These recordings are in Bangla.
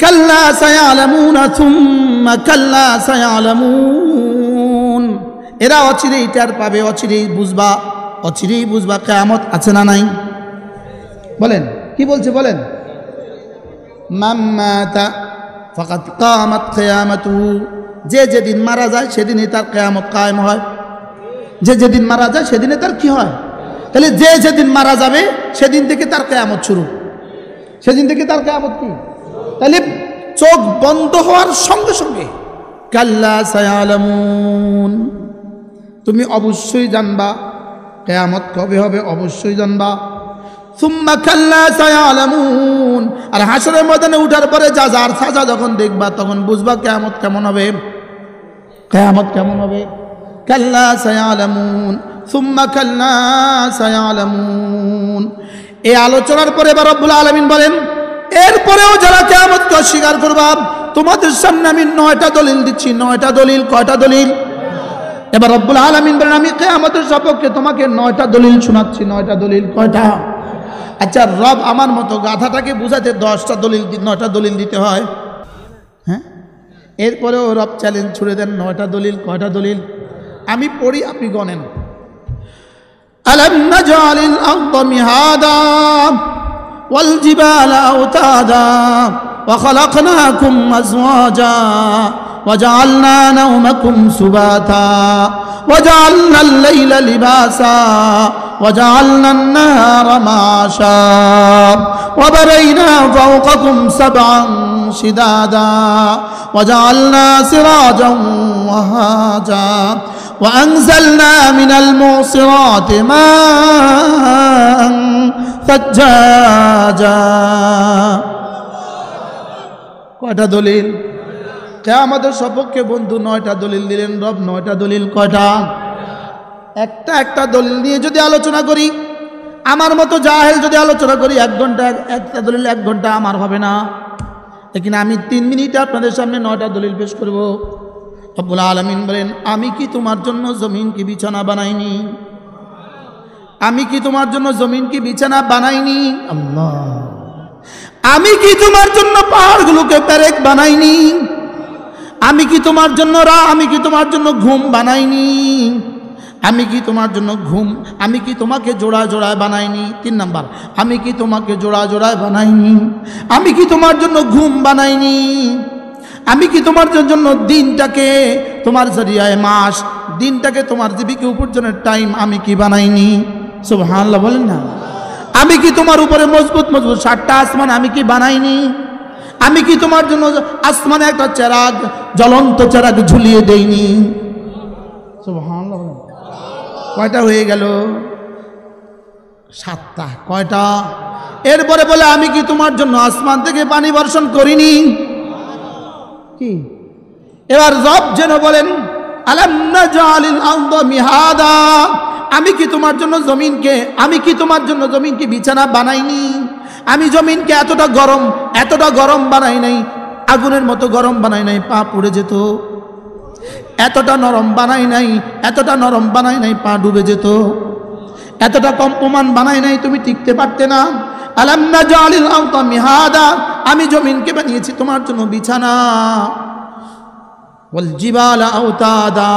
কাল্লা সায়ালামুনা সুম্মা কাল্লা সায়ালামুন। এরা অচিরেই টের পাবে, অচিরেই বুঝবা কিয়ামত আছে না নাই। বলেন কি বলছে বলেন, মান মাতা ফাকাদ কামাত কিয়ামাতুহু, যে যেদিন মারা যায় সেদিনই তার কিয়ামত কায়েম হয়। যে যেদিন মারা যায় সেদিনে তার কি হয়? তাহলে যে যেদিন মারা যাবে সেদিন থেকে তার কিয়ামত শুরু, সেদিন থেকে তার কিয়ামত কি? তাহলে চোখ বন্ধ হওয়ার সঙ্গে সঙ্গে কাল্লা সায়ালামুন, তুমি অবশ্যই জানবা কিয়ামত কবে হবে, অবশ্যই জানবা। সুম্মা কাল্লা সায়ালামুন, আর হাসরের ময়দানে উঠার পরে যার সাজা যখন দেখবা তখন বুঝবা কিয়ামত কেমন হবে, কিয়ামত কেমন হবে। কাল্লা সায়ালামুন সুম্মা কাল্লা সায়ালামুন। এই আলোচনার পরে এবার রব্বুল আলামিন বলেন, এরপরেও যারা কিয়ামতকে অস্বীকার করবা তোমাদের সামনে আমি 9টা দলিল দিচ্ছি। 9টা দলিল। কয়টা দলিল? এবার রব্বুল আলামিন বলেন, আমি কিয়ামতের সপক্ষে তোমাকে 9টা দলিল শোনাচ্ছি। 9টা দলিল। কয়টা? আচ্ছা, রব আমার মতো গাধাটাকে বুঝাতে 10টা দলিল 9টা দলিল দিতে হয়? হ্যাঁ, এরপরেও রব চ্যালেঞ্জ ছুড়ে দেন 9টা দলিল। কয়টা দলিল? আমি পড়ি, আপনি গণেন। আলাম নাজআলিল আরদা মিহাদা ওয়াল জিবালা আওতাদা ওয়া খালাকনাকুম আজওয়াজা ওয়া জাআলনা নাওমাকুম সুবাতা ওয়া জাআলনাল লাইলা লিবাসা ওয়া জাআলনান নাহারা মাআশা ওয়া বানাইনা ফাওকাকুম সাবআন শিদাদা ওয়া জাআলনা সিরাজান ওয়াহাজা وأنزلنا من المعصرات ماء ثجاجا। কয়টা দলিল? কিয়ামতের সপক্ষে বন্ধু 9টা দলিল দিলেন রব। 9টা দলিল। কয়টা? একটা দলিল নিয়ে যদি আলোচনা করি, আমার মতো জাহেল যদি আলোচনা করি 1 ঘন্টা, একটা দলিল 1 ঘন্টা আমার হবে না। লেকিন আমি 3 মিনিটে আপনাদের সামনে 9টা দলিল পেশ করব। রব্বুল আলামিন বলেন, আমি কি তোমার জন্য জমিন কি বিছানা বানাইনি? আমি কি তোমার জন্য জমিন কি বিছানা বানাইনি? আল্লাহ। আমি কি তোমার জন্য পাহাড়গুলোকে পেরেক বানাইনি? আমি কি তোমার জন্য আমি কি তোমার জন্য ঘুম বানাইনি? আমি কি তোমার জন্য আমি কি তোমাকে জোড়া জোড়ায় বানাইনি? 3 নাম্বার, আমি কি তোমাকে জোড়া জোড়ায় বানাইনি? আমি কি তোমার জন্য ঘুম বানাইনি? আমি কি তোমার জন্য দিনটাকে তোমার জরিয়ায় মাস, দিনটাকে তোমার জীবিকা উপার্জনের টাইম আমি কি বানাইনি? সুবহানাল্লাহ বলেন না। আমি কি তোমার উপরে মজবুত 7টা আসমান আমি কি বানাইনি? আমি কি তোমার জন্য আসমানে একটা চেরাগ, জ্বলন্ত চেরাগ ঝুলিয়ে দেইনি? সুবহানাল্লাহ বলেন। কয়টা হয়ে গেল? 7টা। কয়টা? এরপরে বলে, আমি কি তোমার জন্য আসমান থেকে পানি বর্ষণ করিনি? কি? এবার রব যেন বলেন, আলাম নাজআলিল আরদা মিহাদা, আমি কি তোমার জন্য জমিনকে বিছানা বানাইনি? আমি জমিনকে এতটা গরম বানাই নাই, আগুনের মতো গরম বানাই নাই, পা পুড়ে যেত। এতটা নরম বানাই নাই, পা ডুবে যেত। এতটা কম্পমান বানাই নাই, তুমি টিকতে পারতে না। আলাম নাজআলিল আরদা মিহাদা, আমি জমিনকে বানিয়েছি তোমার জন্য বিছানা। ওয়াল জিবালা আওতাদা,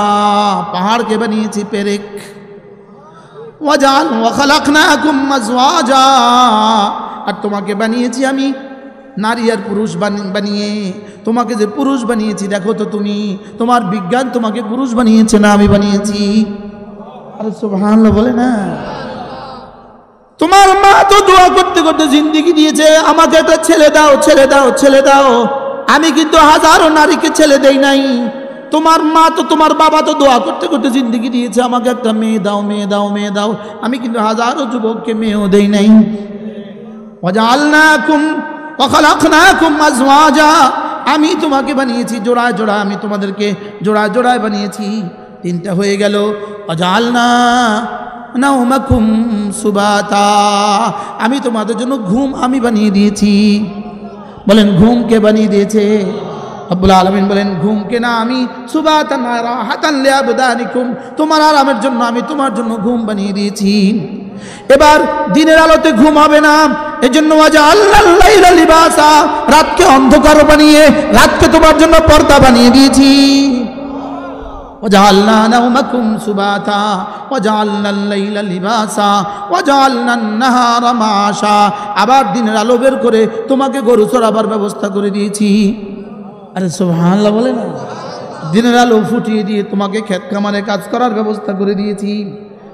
পাহাড়কে বানিয়েছি পেরেক। ওয়া খালাকনাকুম আজওয়াজা, আর তোমাকে বানিয়েছি আমি নারী আর পুরুষ বানিয়ে। তোমাকে যে পুরুষ বানিয়েছি দেখো তো তুমি, তোমার বিজ্ঞান তোমাকে পুরুষ বানিয়েছে না আমি বানিয়েছি? আরে সুবহানাল্লাহ বলে না। তোমার মা তো দোয়া করতে করতে জিন্দেগি দিয়েছে, আমাকে একটা ছেলে দাও, ছেলে দাও, ছেলে দাও। আমি কিন্তু হাজারো নারীকে ছেলে দেই নাই। তোমার মা তো, তোমার বাবা তো দোয়া করতে করতে জিন্দেগি দিয়েছে, আমাকে একটা মেয়ে দাও, মেয়ে দাও, মেয়ে দাও। আমি কিন্তু হাজারো যুবককে মেয়েও দেই নাই। ওয়াজআলনাকুম ওয়া খালাকনাকুম আজওয়াজা, আমি তোমাকে বানিয়েছি জোড়ায় জোড়ায়, আমি তোমাদেরকে জোড়ায় জোড়ায় বানিয়েছি। 3টা হয়ে গেল। ওয়াজআলনা নাওমাকুম সুবাতা, আমি তোমাদের জন্য ঘুম আমি বানিয়ে দিয়েছি। বলেন, ঘুম কে বানিয়ে দিয়েছে? রব্বুল আলামিন বলেন ঘুমকে না আমি সুবাতান রাহাতান লিআবদানিকুম, তোমার আরামের জন্য আমি তোমার জন্য ঘুম বানিয়ে দিয়েছি। এবার দিনের আলোতে ঘুম হবে না, এজন্য ওয়াজআলনাল লাইলা লিবাসা, রাতকে অন্ধকার বানিয়ে রাতকে তোমার জন্য পর্দা বানিয়ে দিয়েছি। ওয়াজআলনা নাওমাকুম সুবাতা ওয়াজআলনাল লাইলা লিবাসা ওয়াজআলনান নাহারা মাআশা, আবার দিনের আলো বের করে তোমাকে গরু চরাবার ব্যবস্থা করে দিয়েছি। আরে সুবহানাল্লাহ বলে না, দিনের আলো ফুটিয়ে দিয়ে তোমাকে ক্ষেত খামারে কাজ করার ব্যবস্থা করে দিয়েছি।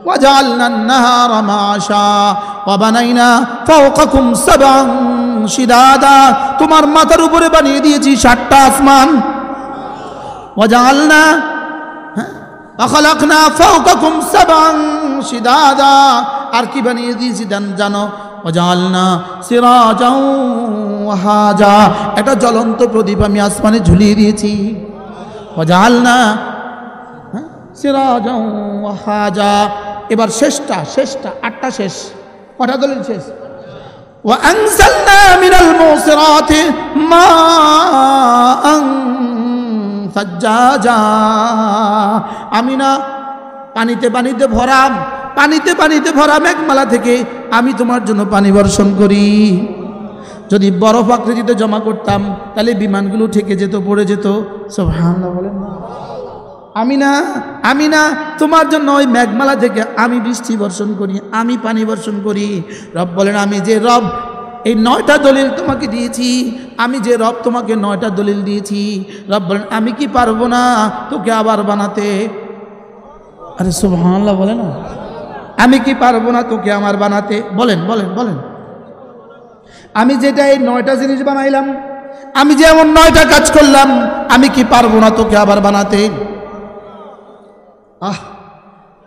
ওয়াজআলনান নাহারা মাআশা ওয়া বানাইনা ফাওকাকুম সাবআন শিদাদা, তোমার মাথার উপরে বানিয়ে দিয়েছি 7টা আসমান। ওয়াজআলনা وخلقنا فوقكم سبعا شدادا, আর কি বানিয়ে দিয়েছি জানো? ওয়াজআলনা সিরাজা ওয়াহাজা, একটা জ্বলন্ত প্রদীপ আমি আসমানে ঝুলিয়ে দিয়েছি। ওয়াজআলনা সিরাজা ওয়াহাজা, এবার শেষটা 8টা শেষ, কটা দলিল শেষ? وأنزلنا من المعصرات ماء সাজ্জাজা, আমি না পানিতে ভরা মেঘমালা থেকে আমি তোমার জন্য পানি বর্ষণ করি। যদি বরফ আকৃতিতে জমা করতাম তাহলে বিমানগুলো ঠেকে যেত, পড়ে যেত। সুবহানাল্লাহ বলেন না। আমি না তোমার জন্য ওই মেঘমালা থেকে আমি বৃষ্টি বর্ষণ করি, আমি পানি বর্ষণ করি। রব বলেন আমি যে রব এই 9টা দলিল তোমাকে দিয়েছি, আমি যে রব তোমাকে 9টা দলিল দিয়েছি, রব বলেন আমি কি পারবো না তোকে আবার বানাতে? আরে সুবহানাল্লাহ বলে না, আমি কি পারবো না তোকে আমার বানাতে? বলেন বলেন বলেন, আমি যেটা এই 9টা জিনিস বানাইলাম, আমি যে এমন 9টা কাজ করলাম, আমি কি পারবো না তোকে আবার বানাতে?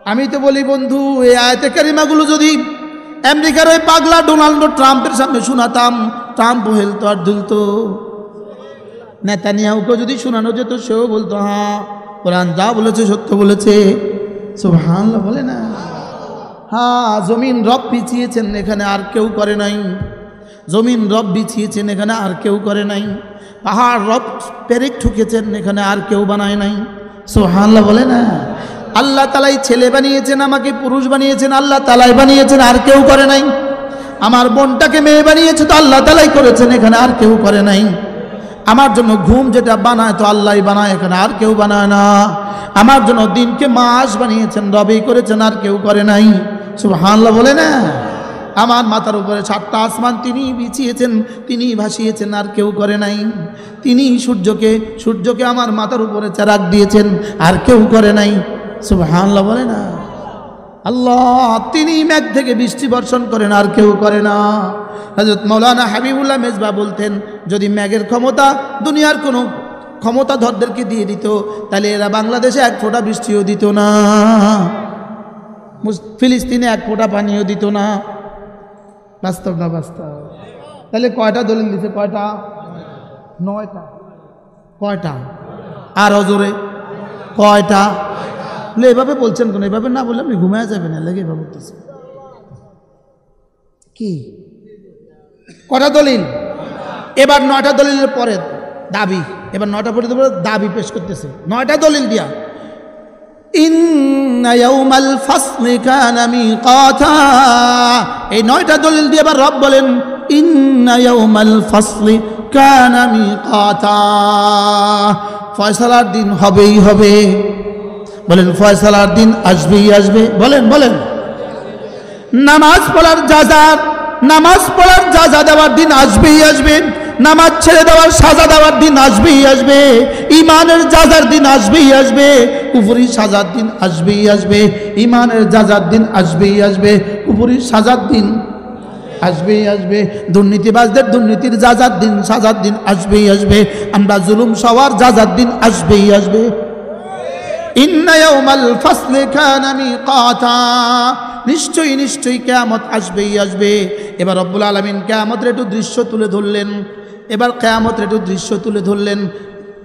আমি তো বলি বন্ধু, এই আয়াতে কারিমাগুলো যদি আমেরিকার ওই পাগলা ডোনাল্ড ট্রাম্পের সামনে শোনাতাম, ট্রাম্প হেলতো আর দুলতো। নেতানিয়াহুকে যদি শোনানো যেত, সেও বলতো হ্যাঁ কোরআন যা বলেছে সত্য বলেছে। সুবহানাল্লাহ বলে না। হ্যাঁ, জমিন রব বিছিয়েছেন, এখানে আর কেউ করে নাই। জমিন রব বিছিয়েছেন, এখানে আর কেউ করে নাই। পাহাড় রব পেরেক ঠুকেছেন, এখানে আর কেউ বানায় নাই। সুবহানাল্লাহ বলে না। আল্লাহ তালাই ছেলে বানিয়েছেন, আমাকে পুরুষ বানিয়েছেন, আল্লাহ তালাই বানিয়েছেন, আর কেউ করে নাই। আমার বোনটাকে মেয়ে বানিয়েছে তো আল্লাহ তালাই করেছেন, এখানে আর কেউ করে নাই। আমার জন্য ঘুম যেটা বানায় তো আল্লাহই বানায়, এখানে আর কেউ বানায় না। আমার জন্য দিনকে মাস বানিয়েছেন, রবেই করেছেন, আর কেউ করে নাই। সুবহানাল্লাহ বলে না। আমার মাথার উপরে 7টা আসমান তিনি বিছিয়েছেন, তিনি ভাসিয়েছেন, আর কেউ করে নাই। তিনি সূর্যকে আমার মাথার উপরে চারাক দিয়েছেন, আর কেউ করে নাই। সুবহানাল্লাহ বলে না। আল্লাহ তিনি মেঘ থেকে বৃষ্টি বর্ষণ করেন, আর কেউ করে না। হযরত মাওলানা হাবিবুল্লাহ মেজবা বলতেন, যদি মেঘের ক্ষমতা দুনিয়ার কোনো ক্ষমতাধরদেরকে দিয়ে দিত, তাহলে এরা বাংলাদেশে 1 ফোঁটা বৃষ্টিও দিত না, ফিলিস্তিনে 1 ফোঁটা পানিও দিত না। বাস্তব না বাস্তব? তাহলে কয়টা দলিল দিছে? কয়টা? 9টা। কয়টা? আর অজরে কয়টা? এভাবে বলছেন কেন? এভাবে না বললে আপনি ঘুমায় যাবেন, লেগে এভাবে বলতেছে কি? কটা দলিল? এবার 9টা দলিলের পরে দাবি, এবার 9টা পরে দাবি পেশ করতেছে 9টা দলিল দিয়া। ইন্না ইয়াউমাল ফাসলি কানা মিকাতা, এই 9টা দলিল দিয়ে এবার রব বলেন ইন্না ইয়াউমাল ফাসলি কানা মিকাতা, ফয়সালার দিন হবেই হবে। বলেন ফয়সালার দিন আসবেই আসবে। বলেন বলেন। নামাজ পড়ার জাযা দেওয়ার দিন আসবেই আসবে। নামাজ ছেড়ে দেওয়ার সাজা দেওয়ার দিন আসবেই আসবে। ইমানের জাযার দিন আসবেই আসবে। কুফরি সাজার দিন আসবেই আসবে। ইমানের জাযার দিন আসবেই আসবে। কুফরি সাজার দিন আসবেই আসবে। দুর্নীতিবাজদের দুর্নীতির জাযার দিন সাজার দিন আসবেই আসবে। আমরা জুলুম সওয়ার জাযার দিন আসবেই আসবে। ইন্না ইয়াউমাল ফাসলি কানা মিকাতা, নিশ্চয়ই নিশ্চয়ই কিয়ামত আসবেই আসবে। এবার রব্বুল আলামিন কিয়ামতের একটু দৃশ্য তুলে ধরলেন।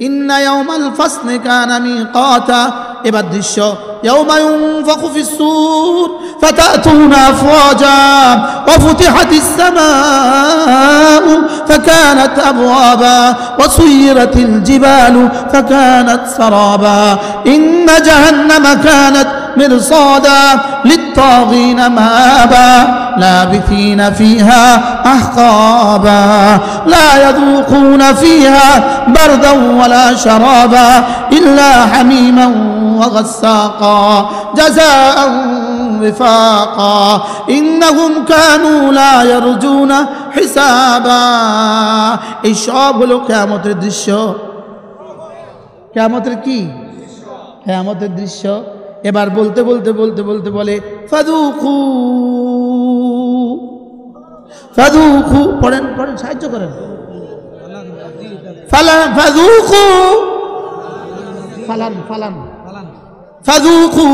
ইন্না ইয়াউমাল ফাসলি কানা মিকাতা, এবার দৃশ্য ইয়াউমা ইউনফাখু ফিস-সূর ফাতাতুনা আফওয়াজা ওয়া ফুতিহাতিস সামাউ ফাকানাত আবওয়াবা ওয়া সুয়িরাতিল জিবালু ফাকানাত সারাবা ইন্না জাহান্নামা কানাত مرصادا للطاغين مآبا لابثين فيها أحقابا لا يذوقون فيها بردا ولا شرابا إلا حميما وغساقا جزاء وفاقا إنهم كانوا لا يرجون حسابا এই সব হলো কিয়ামতের দৃশ্য কিয়ামতের কি কিয়ামতের দৃশ্য এবার বলতে বলতে বলতে বলতে বলে ফাদুকু ফাদুকু পড়েন পড়েন সাহায্য করেন ফালান ফাদুকু ফালান ফালান ফাদুকু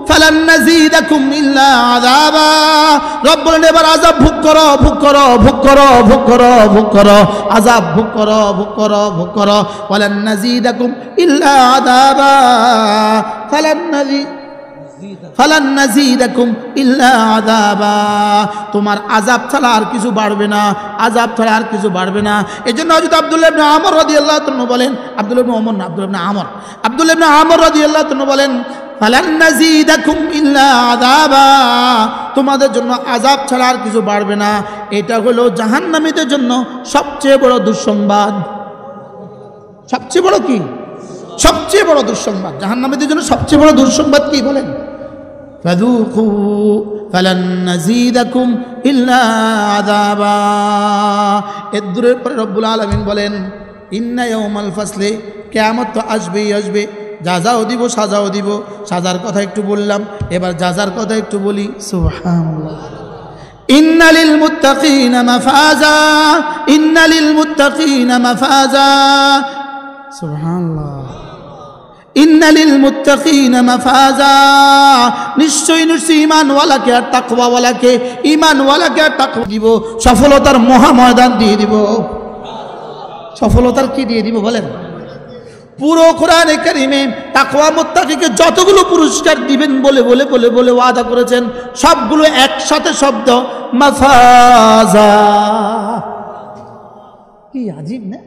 ফালান নাযীদাকুম ইল্লা আযাবা রব বলেন এবার আযাব ভোগ করো ভোগ করো ভোগ করো ভোগ করো ভোগ করো আযাব ভোগ করো ভোগ করো ভোগ করো ওয়ালান নাযীদাকুম ইল্লা আযাবা ফালান নাযীদাকুম ইল্লা আযাবা তোমার আযাব ছাড়া আর কিছু বাড়বে না আযাব ছাড়া আর কিছু বাড়বে না এজন্য হযরত আব্দুল্লাহ ইবনে আমর রাদিয়াল্লাহু তাআলা বলেন আব্দুল্লাহ ইবনে ওমর না আব্দুল্লাহ ইবনে আমর রাদিয়াল্লাহু তাআলা বলেন ফালান নাযীদাকুম ইল্লা আযাবা তোমাদের জন্য আযাব ছাড়া আর কিছু বাড়বে না এটা হলো জাহান্নামীদের জন্য সবচেয়ে বড় দুঃসংবাদ সবচেয়ে বড় কি সবচেয়ে বড় দুঃসংবাদ জাহান্নামীদের জন্য সবচেয়ে বড় দুঃসংবাদ কি বলেন ফাযুকু ফালান নাযীদাকুম ইল্লা আযাবা এর দূরের পরে রব্বুল আলামিন বলেন ইন্না ইয়াউমাল ফাসলি কিয়ামত তো আসবেই আসবে যাজাও দিব সাজাও দিব সাজার কথা একটু বললাম এবার যাজার কথা একটু বলি সুবহানাল্লাহ ইন্না লিল মুত্তাকিনা মাফাজা ইন্না লিল মুত্তাকিনা মাফাজা সুবহানাল্লাহ ইন্না লিল মুত্তাকিনা মাফাজা নিশ্চয়ই নিশ্চয়ই ঈমানওয়ালাকে আর তাকওয়াওয়ালাকে ঈমানওয়ালাকে আর তাকওয়া দিব সফলতার মহা ময়দান দিয়ে দিব সফলতার কি দিয়ে দিব বলেন পুরো কোরআনে কারিমে তাকওয়া মুত্তাকিকে যতগুলো পুরস্কার দিবেন বলে বলে বলে বলে ওয়াদা করেছেন সবগুলো একসাথে শব্দ মাফাজা কি আজীব না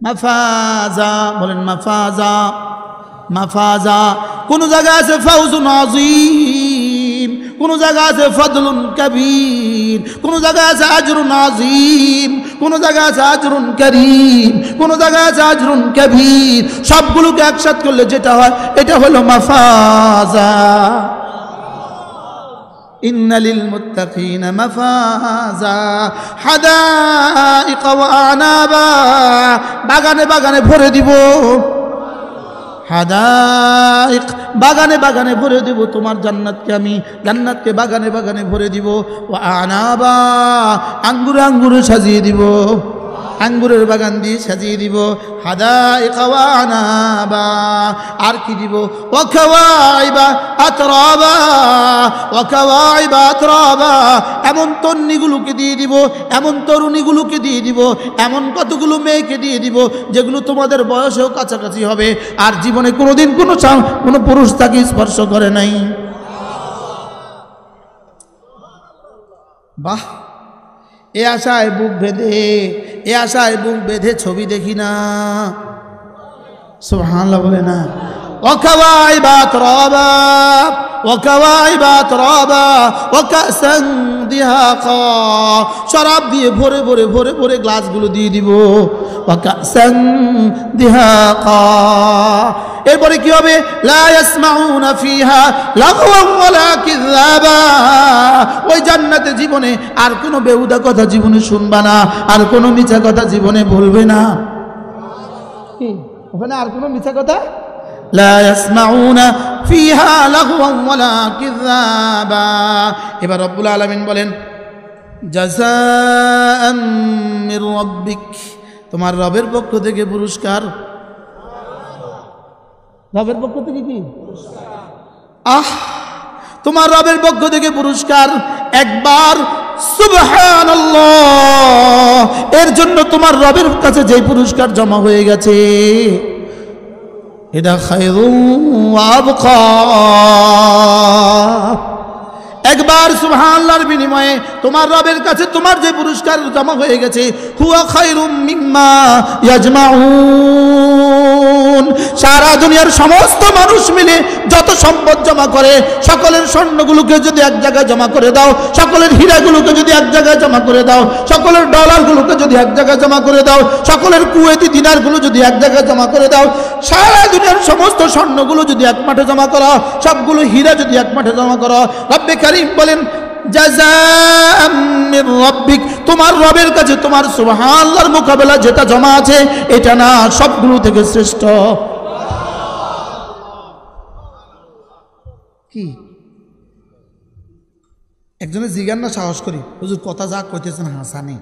মাফাজা বলেন মাফাজা মাফাজা কোন জায়গা আছে ফাউজুন আযীম কোন জায়গা আছে ফাদলুন কবীর কোন জায়গা আছে আজরুন আযীম কোন জায়গা আছে আজরুন করিম কোন জায়গা আছে আজরুন কবীর সবগুলোকে একসাথে করলে যেটা হয় এটা হলো মাফাজা ইন্না লিল মুত্তাকিনা মাফাজা হাদাইকা ওয়া আনাবা বাগানে বাগানে ভরে দিব হাদাইক বাগানে বাগানে ভরে দিব তোমার জান্নাতকে আমি জান্নাতকে বাগানে বাগানে ভরে দিব ওয়া আনাবা আঙ্গুরে আঙ্গুরে সাজিয়ে দিব আঙ্গুরের বাগান দিয়ে সাজিয়ে দিব হাদাইকা ওয়া আনাবা আর কি দিব ওয়া কাওয়াইবা আতরাবা ওয়া কাওয়াইবা আতরাবা এমন তন্নিগুলোকে দিয়ে দিব এমন তরুণীগুলোকে দিয়ে দিব এমন কতগুলো মেয়েকে দিয়ে দিব যেগুলো তোমাদের বয়সেও কাছাকাছি হবে আর জীবনে কোনোদিন কোনো পুরুষ তাকে স্পর্শ করে নাই বাহ এ আশায় বুক বেঁধে ছবি দেখি না সুবহানাল্লাহ বলে না ওয়াকাওয়াইবা আতরাবা ওয়াকাওয়াইবা আতরাবা ওয়াকাসান দিহাকা শরাব দিয়ে ভরে ভরে ভরে ভরে গ্লাসগুলো দিয়ে দিব ওয়াকাসান দিহাকা এরপরে কি হবে লা ইয়াসমাউনা ফিহা লাগওয়ান ওয়ালা কিযাবা ওই জান্নাতে জীবনে আর কোনো বেহুদা কথা জীবনে শুনবা না আর কোনো মিথ্যা কথা জীবনে বলবে না কি ওখানে আর কোনো মিথ্যা কথা লা ইয়াসমাউনা ফিহা লাগওয়ান ওয়ালা কিযাবা এবার রব্বুল আলামিন বলেন জাযাআন মির রাব্বিক তোমার রবের পক্ষ থেকে পুরস্কার রবের পক্ষ থেকে কি তোমার রবের পক্ষ থেকে পুরস্কার একবার সুবহানাল্লাহ এর জন্য তোমার রবের কাছে যে পুরস্কার জমা হয়ে গেছে এটা খায়রুন ওয়া আবকা। একবার সুবহানাল্লাহর বিনিময়ে তোমার রবের কাছে তোমার যে পুরস্কার জমা হয়ে গেছে, হুয়া খায়রুম মিম্মা ইয়াজমাউন। সারা দুনিয়ার সমস্ত মানুষ মিলে যত সম্পদ জমা করে, সকলের স্বর্ণগুলোকে যদি এক জায়গায় জমা করে দাও, সকলের হীরাগুলোকে যদি এক জায়গায় জমা করে দাও, সকলের ডলারগুলোকে যদি এক জায়গায় জমা করে দাও, সকলের কুয়েতি দিনারগুলো যদি এক জায়গায় জমা করে দাও, সারা দুনিয়ার সমস্ত স্বর্ণগুলো যদি এক মাঠে জমা করো, সবগুলো হীরা যদি এক মাঠে জমা করো, রব্বে কারীম বলেন জাযাআম মির রাব্বিক, তোমার রবের কাছে তোমার সুবহানাল্লাহর মোকাবেলা যেটা জমা আছে এটা না সবগুলো থেকে শ্রেষ্ঠ। কি একজনের জিজ্ঞাসা না সাহস করি, হুজুর কথা যা কইতেছেন হাসানি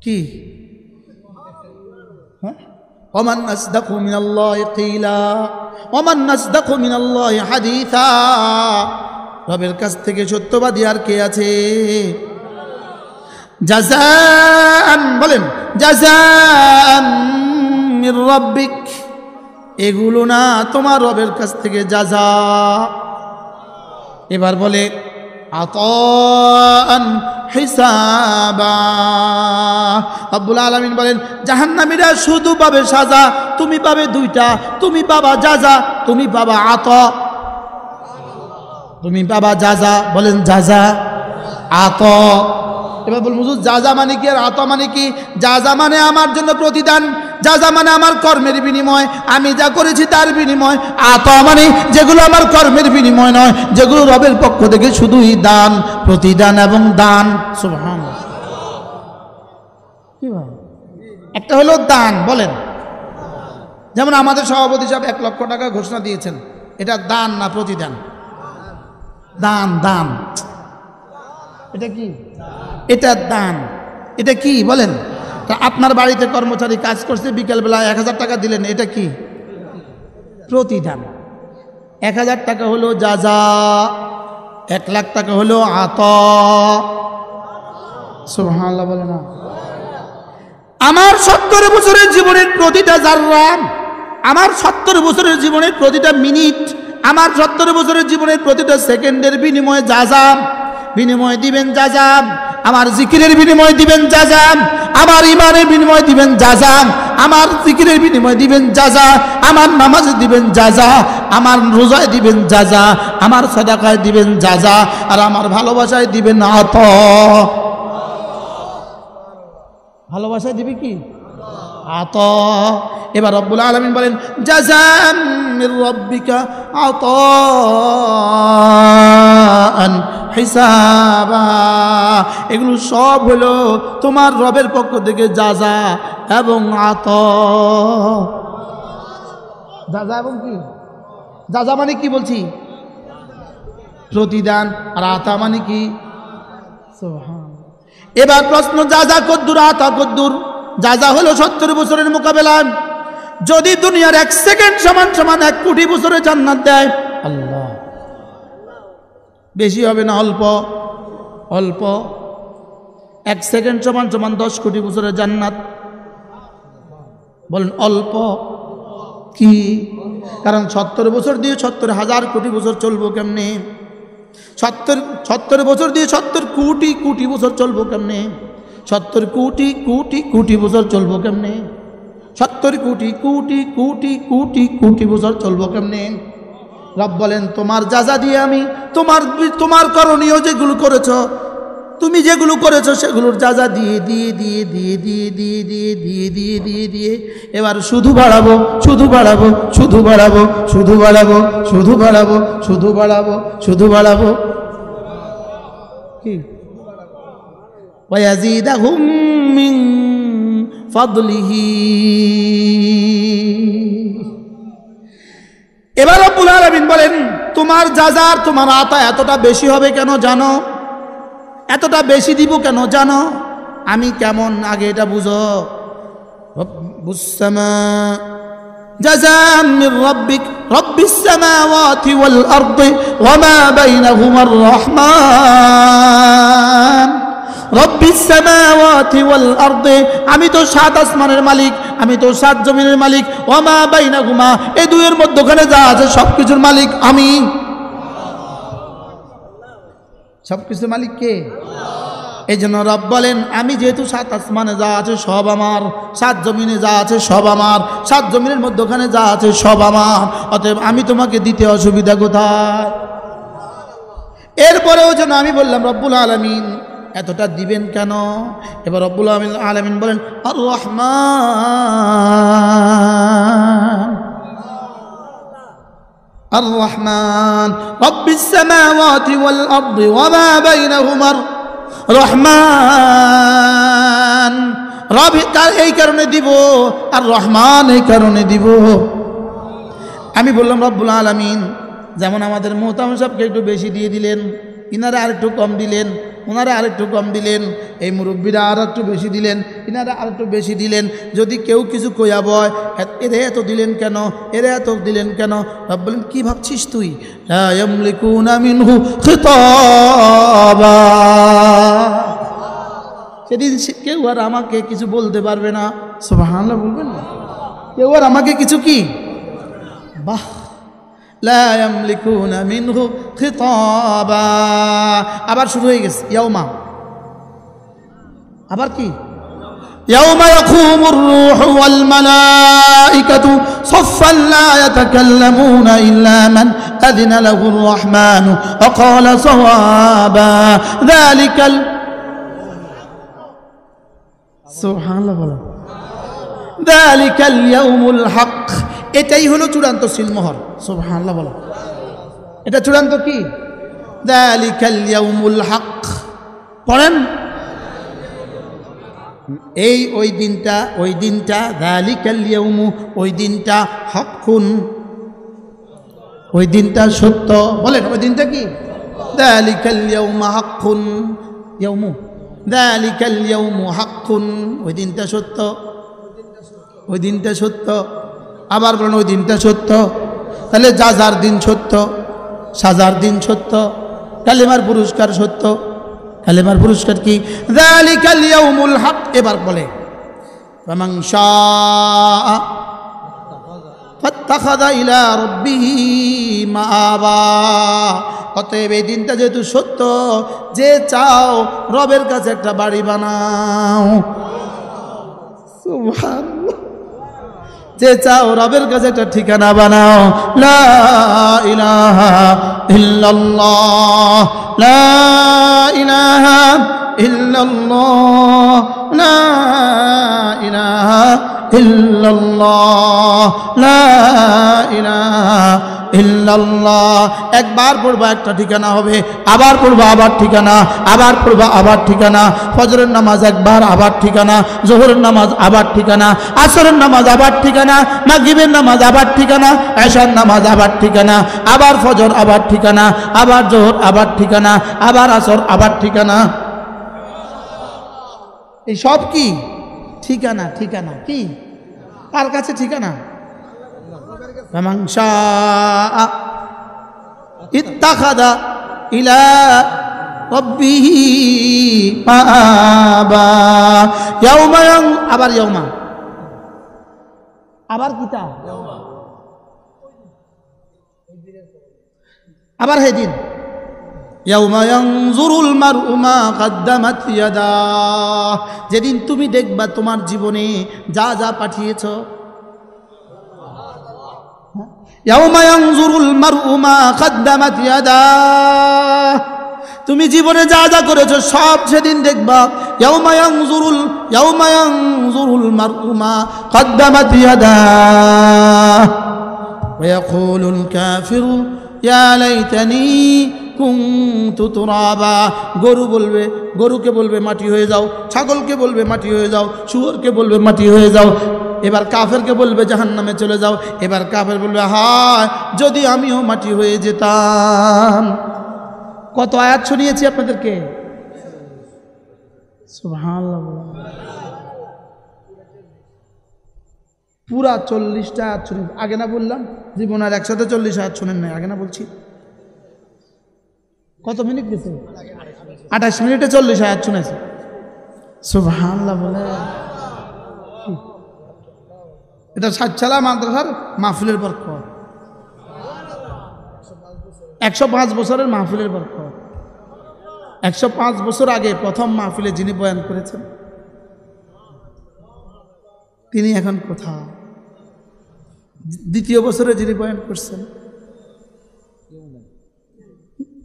কি? ওমান আসদাকু মিনাল্লাহি কিলা ওমান আসদাকু মিনাল্লাহি হাদিসা, রবের কাছ থেকে সত্যবাদী আর কে আছে? জাযাআন বলেন জাযাআন মির রাব্বিক, এগুলো না তোমার রবের কাছ থেকে জাযা। এবার বলে আতাআন হিসাবা। রব্বুল আলামিন বলেন জাহান্নামীরা শুধু পাবে সাজা, তুমি পাবে দুইটা, তুমি পাবা জাযা, তুমি পাবা আতা। তুমি পাবা জাযা, বলেন জাযা আতা। এবার বলুন হুজুর জাযা মানে কি আর আতা মানে কি? জাযা মানে আমার জন্য প্রতিদান, জাযা মানে আমার কর্মের বিনিময়, আমি যা করেছি তার বিনিময়। আতা মানে যেগুলো আমার কর্মের বিনিময় নয়, যেগুলো রবের পক্ষ থেকে শুধুই দান, প্রতিদান এবং দান। সুবহানাল্লাহ। কি ভাই? একটা হলো দান, বলেন যেমন আমাদের সভাপতি সাহেব 1 লক্ষ টাকা ঘোষণা দিয়েছেন, এটা দান না প্রতিদান? দান, দান। এটা কি? এটা দান। এটা কি বলেন? তা আপনার বাড়িতে কর্মচারী কাজ করছে, বিকেলবেলা 1000 টাকা দিলেন, এটা কি? প্রতিদান। 1000 টাকা হলো জাযা, 1 লাখ টাকা হলো আতা। সুবহানাল্লাহ বলে না? আমার 70 বছরের জীবনের প্রতিটা জাররা, আমার 70 বছরের জীবনের প্রতিটা মিনিট, আমার 70 বছরের জীবনের প্রতিটা সেকেন্ডের বিনিময়ে জাযা, বিনিময় দিবেন জাযা। আমার জিকিরের বিনিময় দিবেন জাযা, আমার ইমানের বিনিময় দিবেন জাযা, আমার জিকিরের বিনিময় দিবেন জাযা, আমার নামাজে দিবেন জাযা, আমার রোজায় দিবেন জাযা, আমার সাদাকায় দিবেন জাযা, আর আমার ভালোবাসায় দিবেন আতা। ভালোবাসায় দিবে কি? আতা। এবার রব্বুল আলামিন বলেন জাযাআম মির রাব্বিকা আতাআন হিসাবা, এগুলো সব হলো তোমার রবের পক্ষ থেকে জাযা এবং আতা। জাযা এবং কি? জাযা মানে কি বলছি? প্রতিদান। আর আতা মানে কি? সুবহানাল্লাহ। এবার প্রশ্ন, জাযা কদ্দুর আতা কদ্দুর? জাযা হলো 70 বছরের মোকাবেলা। যদি দুনিয়ার 1 সেকেন্ড সমান সমান 1 কোটি বছরের জান্নাত দেয় আল্লাহ, বেশি হবে না অল্প? অল্প। 1 সেকেন্ড সমান সমান 10 কোটি বছরের জান্নাত, বলেন অল্প কি? কারণ 70 বছর দিয়ে 70,000 কোটি বছর চলবো কেমনে? 70 বছর দিয়ে 70 কোটি কোটি বছর চলবো কেমনে? 70 কোটি কোটি কোটি বছর চলবো কেমনে? 70 কোটি কোটি কোটি কোটি কোটি বছর চলবো কেমনে? রব বলেন তোমার জাযা দিয়ে আমি তোমার করণীয় যেগুলো করেছো, তুমি যেগুলো করেছো সেগুলোর জাযা দিয়ে দিয়ে দিয়ে দিয়ে দিয়ে দিয়ে দিয়ে দিয়ে দিয়ে দিয়ে দিয়ে এবার শুধু বাড়াবো, শুধু বাড়াবো, শুধু বাড়াবো, শুধু বাড়াবো, শুধু বাড়াবো, শুধু বাড়াবো, শুধু বাড়াবো। কি? ওয়ায়াজিদাহুম মিন ফাদলিহি। এবার রব্বুল আলামিন বলেন তোমার জাযা আর তোমার আতা এতটা বেশি হবে কেন জানো? এতটা বেশি দিব কেন জানো? আমি কেমন আগে এটা বুঝো। রব্বুস সামা জাযাআম মির রাব্বিক রব্বিস সামাওয়াতি ওয়াল আরদি ওয়া মা বাইনাহুমার রাহমান রব্বিস সামাওয়াতি ওয়াল আরদি, আমি তো 7 আসমানের মালিক, আমি তো 7 জমিনের মালিক, ওয়া মা বাইনাহুমা, এই দুইয়ের মধ্যখানে যা আছে সবকিছুর মালিক আমি। সবকিছুর মালিক কে? এই জন্য রব বলেন আমি যেহেতু 7 আসমানে যা আছে সব আমার, 7 জমিনে যা আছে সব আমার, 7 জমিনের মধ্যখানে যা আছে সব আমার, অতএব আমি তোমাকে দিতে অসুবিধা কোথায়? এরপরেও যেন আমি বললাম রব্বুল আলামিন এতটা দিবেন কেন? এবার রব্বুল আলামিন বলেন আর রহমান, আর রহমান রব্বিস সামাওয়াতি ওয়াল আরদি ওয়া মা বাইনাহুমা রহমান। রব এই কারণে দিব, আর রহমান এই কারণে দিব। আমি বললাম রব্বুল আলামিন যেমন আমাদের মোহতামিম সাহেবকে একটু বেশি দিয়ে দিলেন, ইনারা আরেকটু কম দিলেন, ওনারা আরেকটু কম দিলেন, এই মুরব্বীরা আর একটু বেশি দিলেন, ইনারা আরেকটু বেশি দিলেন। যদি কেউ কিছু কইয়া বয় এরে এত দিলেন কেন, এরে এত দিলেন কেন? রব বলেন কি ভাবছিস তুই? লা ইয়ামলিকুনা মিনহু খিতাবা, সেদিন কেউ আর আমাকে কিছু বলতে পারবে না। সুবহানাল্লাহ বলবেন না? কেউ আর আমাকে কিছু কি, বাহ, লা ইয়ামলিকুনা মিনহু খিতাবা। আবার শুরু হয়ে গেছে ইয়াউমা, আবার কি ইয়াউমা ইয়াকুমুর রূহু ওয়াল মালাইকাতু সাফফান লা ইয়াতাকাল্লামুনা ইল্লা মান আযিনা লাহুর রাহমানু ওয়া ক্বালা সাওয়াবা যালিকাল, সুবহানাল্লাহ বলেন, যালিকাল ইয়াউমুল হক, এটাই হলো চূড়ান্ত সিলমোহর। সুবহানাল্লাহ বলো, এটা চূড়ান্ত কি? যালিকাল ইয়াউমুল হক। পড়েন এই ওই দিনটা যালিকাল ইয়াউমু, ওই দিনটা হকুন, ওই দিনটা সত্য। বলেন ওই দিনটা কি? যালিকাল ইয়াউমু হকুন, ইয়াউমু যালিকাল ইয়াউমু হকুন, ওই দিনটা সত্য, ওই দিনটা সত্য। আবার বলেন ওই দিনটা সত্য। তাহলে যার দিন সত্য, সাজার দিন সত্য, কালেমার পুরস্কার সত্য। কালেমার পুরস্কার কি? যালিকাল ইয়াউমুল হক। এবার বলে ফামান শাআ ফাত্তাখাযা ইলা রাব্বিহি মাআবা। অতএব এই দিনটা যেহেতু সত্য, যে চাও রবের কাছে একটা বাড়ি বানাও। সুবহানাল্লাহ, যে চাও রবের কাছে একটা ঠিকানা বানাও। লা ইলাহা ইল্লাল্লাহ, লা ইলাহা ইল্লাল্লাহ, লা ইলাহা ইল্লাল্লাহ, লা ইলাহা ইল্লাল্লাহ। একবার পড়বা একটা ঠিকানা হবে, আবার পড়বা আবার ঠিকানা, আবার পড়বা আবার ঠিকানা। ফজরের নামাজ একবার, আবার ঠিকানা। জোহরের নামাজ আবার ঠিকানা, আসরের নামাজ আবার ঠিকানা, মাগরিবের নামাজ আবার ঠিকানা, এশার নামাজ আবার ঠিকানা, আবার ফজর আবার ঠিকানা, আবার জোহর আবার ঠিকানা, আবার আসর আবার ঠিকানা। এই সব কি ঠিকানা? ঠিকানা কি? কার কাছে ঠিকানা? ফামান শাআ ইত্তাখাযা ইলা রাব্বিহি মাআবা। ইয়াউমা, আবার ইয়াউমা, আবার কিতা, আবার হেদিন। ইয়াউমা ইয়ানজুরুল মারউ মা কদ্দামাত ইয়াদাহ, যেদিন তুমি দেখবা তোমার জীবনে যা যা পাঠিয়েছ। ইয়াউমা ইয়ানজুরুল মারউ মা কদ্দামাত ইয়াদাহ, তুমি জীবনে যা যা করেছো সব সেদিন দেখবা। ইয়াউমা ইয়ানজুরুল মারউ মা কদ্দামাত ইয়াদাহ ওয়া ইয়াকুলুল কাফিরু ইয়া লাইতানি কুনতু তুরাবা। গরু বলবে, গরুকে বলবে মাটি হয়ে যাও, ছাগলকে বলবে মাটি হয়ে যাও, শুয়োরকে বলবে মাটি হয়ে যাও। এবার কাফেরকে বলবে জাহান্নামে চলে যাও। এবার কাফের বলবে হায় যদি আমিও মাটি হয়ে যেতাম। কত আয়াত শুনিয়েছি আপনাদেরকে? সুবহানাল্লাহ, পুরা 40টা আয়াত শুনেন। আগে না বললাম জীবন আর একসাথে 40 আয়াত শুনেন নাই? আগে না বলছি? কত মিনিট গেছে? 28 মিনিটে 40 আয়াত শুনেছে। সুবহানাল্লাহ বলে। এটা সাতচালা মাদ্রাসার মাহফিলের বরকত, 105 বছরের মাহফিলের বরকত। 105 বছর আগে প্রথম মাহফিলে যিনি বয়ান করেছেন তিনি এখন কোথায়? দ্বিতীয় বছরে যিনি বয়ান করছেন,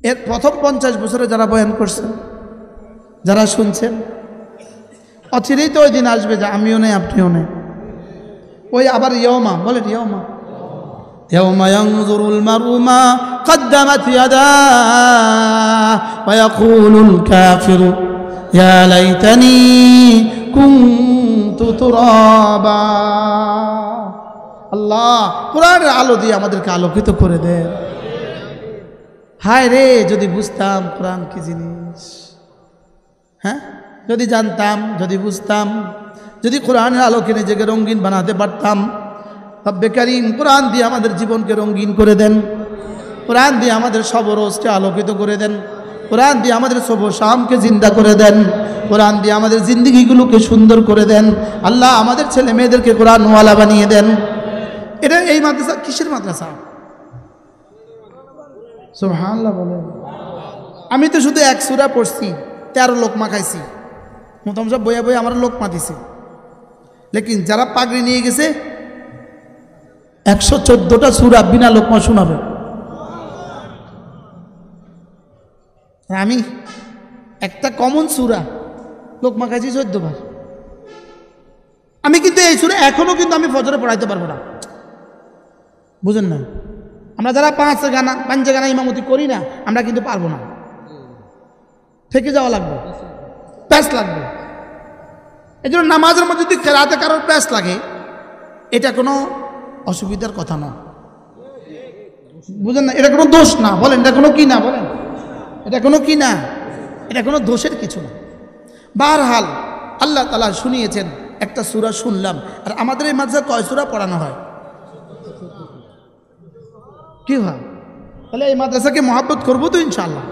এর প্রথম 50 বছরে যারা বয়ান করছেন, যারা শুনছেন, অচিরেই তো ওই দিন আসবে যে আমিও নেই আপনিও নেই। ওই আবার ইয়মা বলেন, ইয়মা يوم ينظر المرء ما قدمت يداه ويقول الكافر يا ليتني كنت ترابا। আল্লাহ কোরআনের আলো দিয়ে আমাদেরকে আলোকিত করে দেন। হায় রে, যদি বুঝতাম কোরআন কি জিনিস, হ্যাঁ, যদি জানতাম, যদি বুঝতাম, যদি কোরআনের আলোকে নিজেকে রঙিন বানাতে পারতাম। রব্বে কারীম কোরআন দিয়ে আমাদের জীবনকে রঙিন করে দেন, কোরআন দিয়ে আমাদের সবরোজকে আলোকিত করে দেন, কোরআন দিয়ে আমাদের শুভ শামকে জিন্দা করে দেন, কোরআন দিয়ে আমাদের জিন্দেগিগুলোকে সুন্দর করে দেন। আল্লাহ আমাদের ছেলে মেয়েদেরকে কোরআনওয়ালা বানিয়ে দেন। এটা এই মাদ্রাসা কিসের মাদ্রাসা? সুবহানাল্লাহ বলেন। আমি তো শুধু এক সূরা পড়ছি, 13 লোকমা খাইছি, মোটাম সব বইয়া বইয়া আমার লোকমা দিছে। লেকিন যারা পাগড়ি নিয়ে গেছে 114টা সূরা বিনা লোকমা শোনাবে। আমি একটা কমন সূরা লোকমা খাইছি 14 বার। আমি কিন্তু এই সূরা এখনো কিন্তু আমি ফজরে পড়াইতে পারবো না, বুঝেন না? আমরা যারা 5 গানা ইমামতি করি না, আমরা কিন্তু পারবো না, থেকে যাওয়া লাগবে, প্যাস লাগবে। এই জন্য নামাজের মধ্যে যদি কেরাতে কারোর প্যাস লাগে, এটা কোনো অসুবিধার কথা না, বুঝেন না? এটা কোনো দোষ না, বলেন এটা কোনো কি না, বলেন এটা কোনো কি না, এটা কোনো দোষের কিছু না। বারহাল আল্লাহ তাআলা শুনিয়েছেন, একটা সূরা শুনলাম। আর আমাদের এই মাদ্রাসায় কয় সূরা পড়ানো হয়? কি হয়? তাহলে এই মাদ্রাসাকে মহব্বত করবো তো ইনশাআল্লাহ।